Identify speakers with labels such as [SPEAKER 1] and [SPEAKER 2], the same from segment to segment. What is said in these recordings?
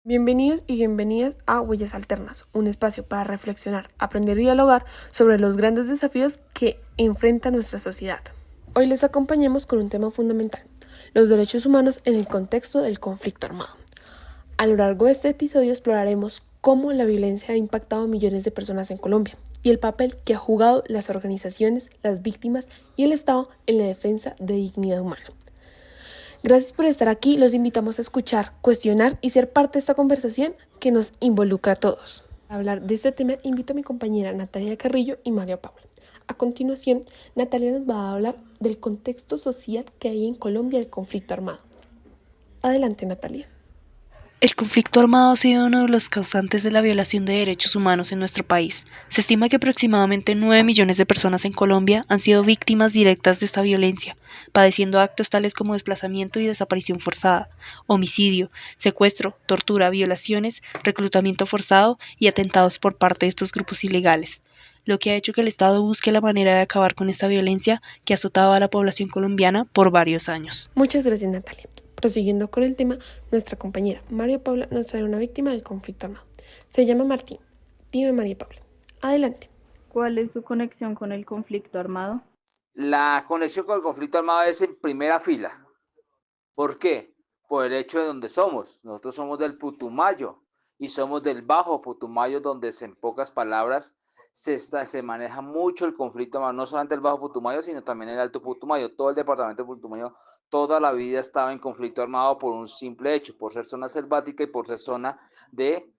[SPEAKER 1] Bienvenidos y bienvenidas a Huellas Alternas, un espacio para reflexionar, aprender y dialogar sobre los grandes desafíos que enfrenta nuestra sociedad. Hoy les acompañamos con un tema fundamental, los derechos humanos en el contexto del conflicto armado. A lo largo de este episodio exploraremos cómo la violencia ha impactado a millones de personas en Colombia y el papel que ha jugado las organizaciones, las víctimas y el Estado en la defensa de dignidad humana. Gracias por estar aquí, los invitamos a escuchar, cuestionar y ser parte de esta conversación que nos involucra a todos. Para hablar de este tema, invito a mi compañera Natalia Carrillo y María Paula. A continuación, Natalia nos va a hablar del contexto social que hay en Colombia del conflicto armado. Adelante, Natalia.
[SPEAKER 2] El conflicto armado ha sido uno de los causantes de la violación de derechos humanos en nuestro país. Se estima que aproximadamente 9 millones de personas en Colombia han sido víctimas directas de esta violencia, padeciendo actos tales como desplazamiento y desaparición forzada, homicidio, secuestro, tortura, violaciones, reclutamiento forzado y atentados por parte de estos grupos ilegales, lo que ha hecho que el Estado busque la manera de acabar con esta violencia que ha azotado a la población colombiana por varios años.
[SPEAKER 1] Muchas gracias, Natalia. Prosiguiendo con el tema, nuestra compañera María Paula nos trae una víctima del conflicto armado. Se llama Martín. Dime, María Paula. Adelante.
[SPEAKER 3] ¿Cuál es su conexión con el conflicto armado?
[SPEAKER 4] La conexión con el conflicto armado es en primera fila. ¿Por qué? Por el hecho de donde somos. Nosotros somos del Putumayo y somos del Bajo Putumayo, donde en pocas palabras se maneja mucho el conflicto armado, no solamente el Bajo Putumayo, sino también el Alto Putumayo. Todo el departamento de Putumayo toda la vida estaba en conflicto armado por un simple hecho, por ser zona selvática y por ser zona de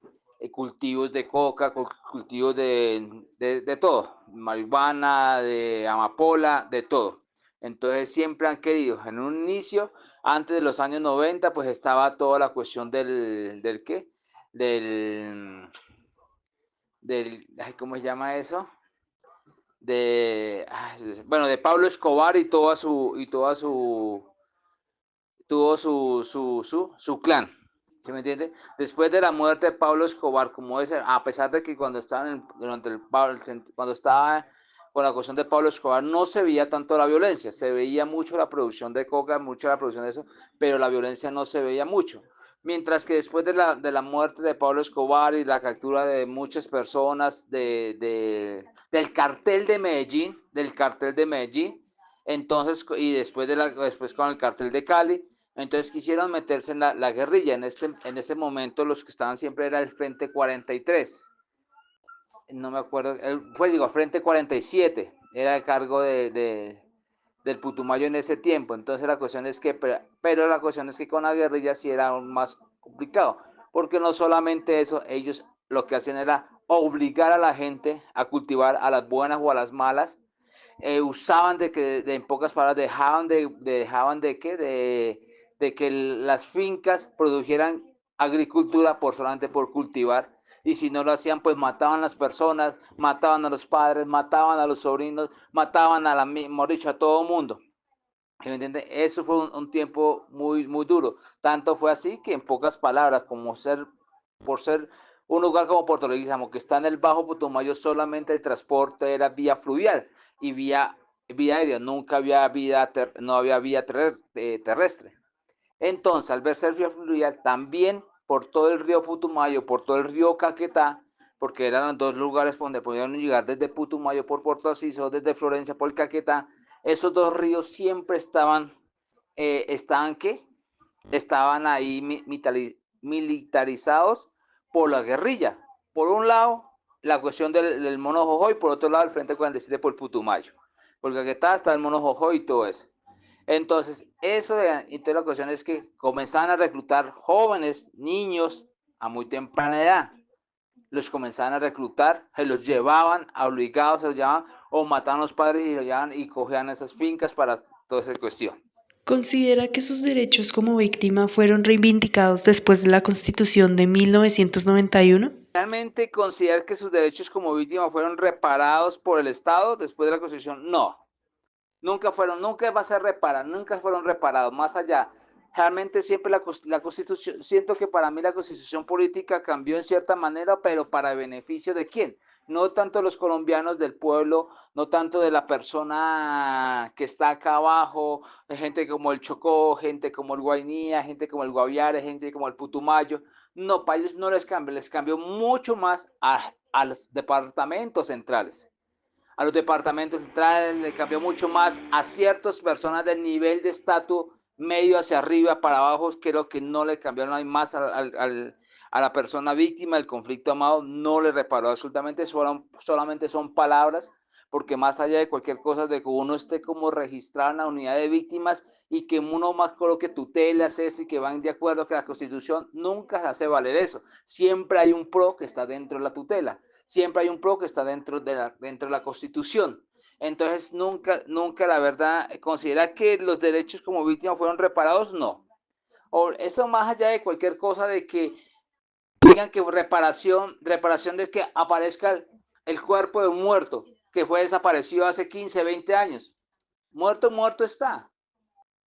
[SPEAKER 4] cultivos de coca, cultivos de todo, marihuana, de amapola, de todo. Entonces siempre han querido, en un inicio, antes de los años 90, pues estaba toda la cuestión del ¿qué? ¿Cómo se llama eso? Bueno, de Pablo Escobar y su clan, ¿sí me entiende? Después de la muerte de Pablo Escobar, como es, a pesar de que cuando estaba cuando estaba con la cuestión de Pablo Escobar no se veía tanto la violencia, se veía mucho la producción de coca, mucho la producción de eso, pero la violencia no se veía mucho. Mientras que después de la muerte de Pablo Escobar y la captura de muchas personas del cartel de Medellín, entonces, y después con el cartel de Cali, entonces quisieron meterse en la guerrilla. En ese momento los que estaban siempre era el Frente 43. No me acuerdo, Frente 47. Era el cargo del Putumayo en ese tiempo. Entonces la cuestión es que, pero la cuestión es que con la guerrilla sí era aún más complicado. Porque no solamente eso, ellos lo que hacían era obligar a la gente a cultivar a las buenas o a las malas. Usaban en pocas palabras, dejaban de que las fincas produjeran agricultura solamente por cultivar, y si no lo hacían, pues mataban a las personas, mataban a los padres, mataban a los sobrinos, mataban mejor dicho, a todo mundo. ¿Me entiende? Eso fue un tiempo muy, muy duro. Tanto fue así que en pocas palabras, por ser un lugar como Puerto Leguizamo, que está en el Bajo Putumayo, solamente el transporte era vía fluvial y vía aérea, no había vía terrestre. Entonces, al ver ser vía fluvial, también por todo el río Putumayo, por todo el río Caquetá, porque eran dos lugares donde podían llegar desde Putumayo por Puerto Asís o desde Florencia por el Caquetá, esos dos ríos siempre estaban ahí militarizados por la guerrilla. Por un lado, la cuestión del Mono Jojoy, por otro lado, el Frente 47 por Putumayo. Porque aquí está el Mono Jojoy y todo eso. Entonces, entonces la cuestión es que comenzaban a reclutar jóvenes, niños, a muy temprana edad. Los comenzaban a reclutar, se los llevaban, obligados se los llevaban, o mataban a los padres y los llevaban y cogían esas fincas para toda esa cuestión.
[SPEAKER 2] ¿Considera que sus derechos como víctima fueron reivindicados después de la Constitución de 1991?
[SPEAKER 4] ¿Realmente considerar que sus derechos como víctima fueron reparados por el Estado después de la Constitución? No, nunca va a ser reparado, nunca fueron reparados, más allá. Realmente siempre la Constitución, siento que para mí la Constitución política cambió en cierta manera, pero para beneficio de quién. No tanto de los colombianos del pueblo, no tanto de la persona que está acá abajo, de gente como el Chocó, gente como el Guainía, gente como el Guaviare, gente como el Putumayo. No, para ellos no les cambió mucho más a los departamentos centrales. A los departamentos centrales le cambió mucho más a ciertas personas del nivel de estatus medio hacia arriba, para abajo, creo que no le cambiaron más a la persona víctima del conflicto armado, no le reparó absolutamente, solamente son palabras, porque más allá de cualquier cosa, de que uno esté como registrado en la unidad de víctimas y que uno más coloque tutelas, esto y que van de acuerdo con la Constitución, nunca se hace valer eso. Siempre hay un pro que está dentro de la tutela, siempre hay un pro que está dentro de la Constitución. Entonces, nunca la verdad, considerar que los derechos como víctima fueron reparados, no. O eso más allá de cualquier cosa de que digan que reparación de que aparezca el cuerpo de un muerto que fue desaparecido hace 15, 20 años. Muerto está.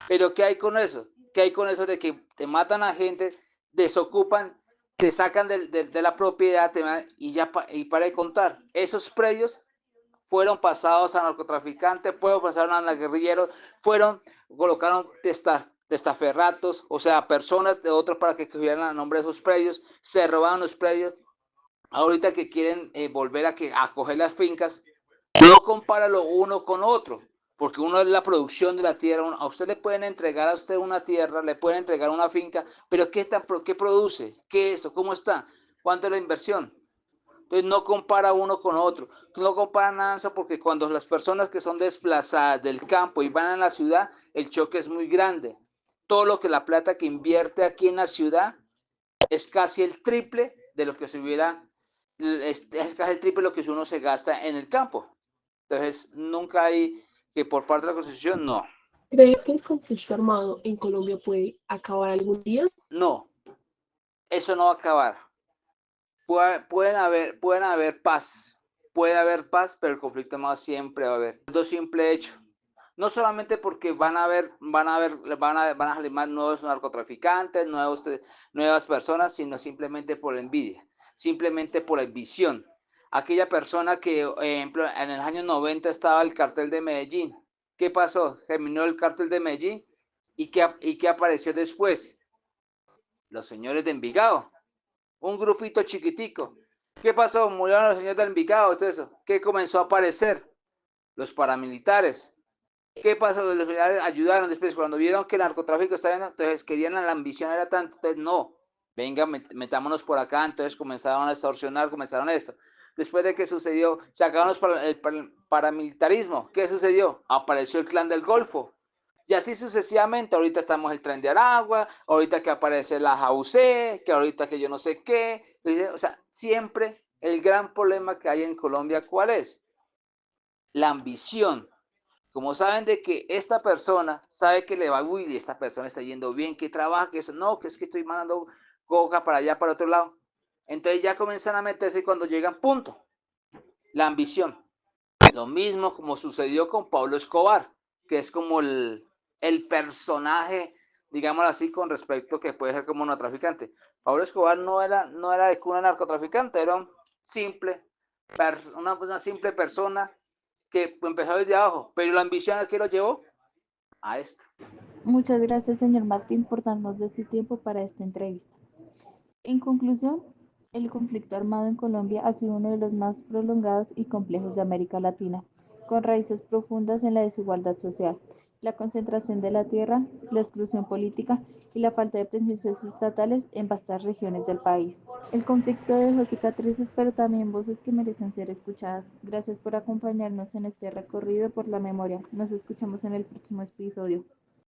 [SPEAKER 4] Pero ¿qué hay con eso? ¿Qué hay con eso de que te matan a gente, desocupan, te sacan de la propiedad y para de contar? Esos predios fueron pasados a narcotraficantes, pasaron a guerrilleros, colocaron testaferratos, o sea, personas de otros para que cogieran a nombre de esos predios, se robaron los predios. Ahorita que quieren volver a coger las fincas, no compara lo uno con otro, porque uno es la producción de la tierra. A usted le pueden entregar a usted una tierra, le pueden entregar una finca, pero ¿qué produce? ¿Qué es eso? ¿Cómo está? ¿Cuánto es la inversión? Entonces no compara uno con otro, no compara nada, porque cuando las personas que son desplazadas del campo y van a la ciudad, el choque es muy grande. Todo lo que la plata que invierte aquí en la ciudad es casi el triple de lo que se hubiera, es casi el triple de lo que uno se gasta en el campo. Entonces nunca hay que por parte de la Constitución, no.
[SPEAKER 1] ¿Cree que el conflicto armado en Colombia puede acabar algún día?
[SPEAKER 4] No, eso no va a acabar. Pueden haber paz, puede haber paz, pero el conflicto armado siempre va a haber. Es un simple hecho. No solamente porque van a salir más nuevos narcotraficantes, nuevas personas, sino simplemente por la envidia, simplemente por la ambición. Aquella persona que, ejemplo, en el año 90 estaba el cartel de Medellín. ¿Qué pasó? Terminó el cartel de Medellín y ¿qué apareció después? Los señores de Envigado, un grupito chiquitico. ¿Qué pasó? Murieron los señores de Envigado, todo eso. ¿Qué comenzó a aparecer? Los paramilitares. ¿Qué pasó? Los militares ayudaron después, cuando vieron que el narcotráfico estaba viendo, entonces querían, la ambición era tanto, entonces no, venga, metámonos por acá, entonces comenzaron a extorsionar, comenzaron esto. Después de que sucedió, sacaron el paramilitarismo, ¿qué sucedió? Apareció el Clan del Golfo. Y así sucesivamente, ahorita estamos el Tren de Aragua, ahorita que aparece la JAUC, que ahorita que yo no sé qué, o sea, siempre el gran problema que hay en Colombia, ¿cuál es? La ambición. Como saben de que esta persona sabe que le va, uy, esta persona está yendo bien, que trabaja, que eso, no, que es que estoy mandando coca para allá, para otro lado. Entonces ya comienzan a meterse cuando llegan, punto. La ambición. Lo mismo como sucedió con Pablo Escobar, que es como el personaje, digámoslo así, con respecto que puede ser como un narcotraficante. Pablo Escobar no era de cuna narcotraficante, era una simple persona que empezó desde abajo, pero la ambición a que lo llevó a esto.
[SPEAKER 3] Muchas gracias, señor Martín, por darnos de su tiempo para esta entrevista. En conclusión, el conflicto armado en Colombia ha sido uno de los más prolongados y complejos de América Latina, con raíces profundas en la desigualdad social, la concentración de la tierra, la exclusión política y la falta de presencias estatales en vastas regiones del país. El conflicto dejó cicatrices, pero también voces que merecen ser escuchadas. Gracias por acompañarnos en este recorrido por la memoria. Nos escuchamos en el próximo episodio.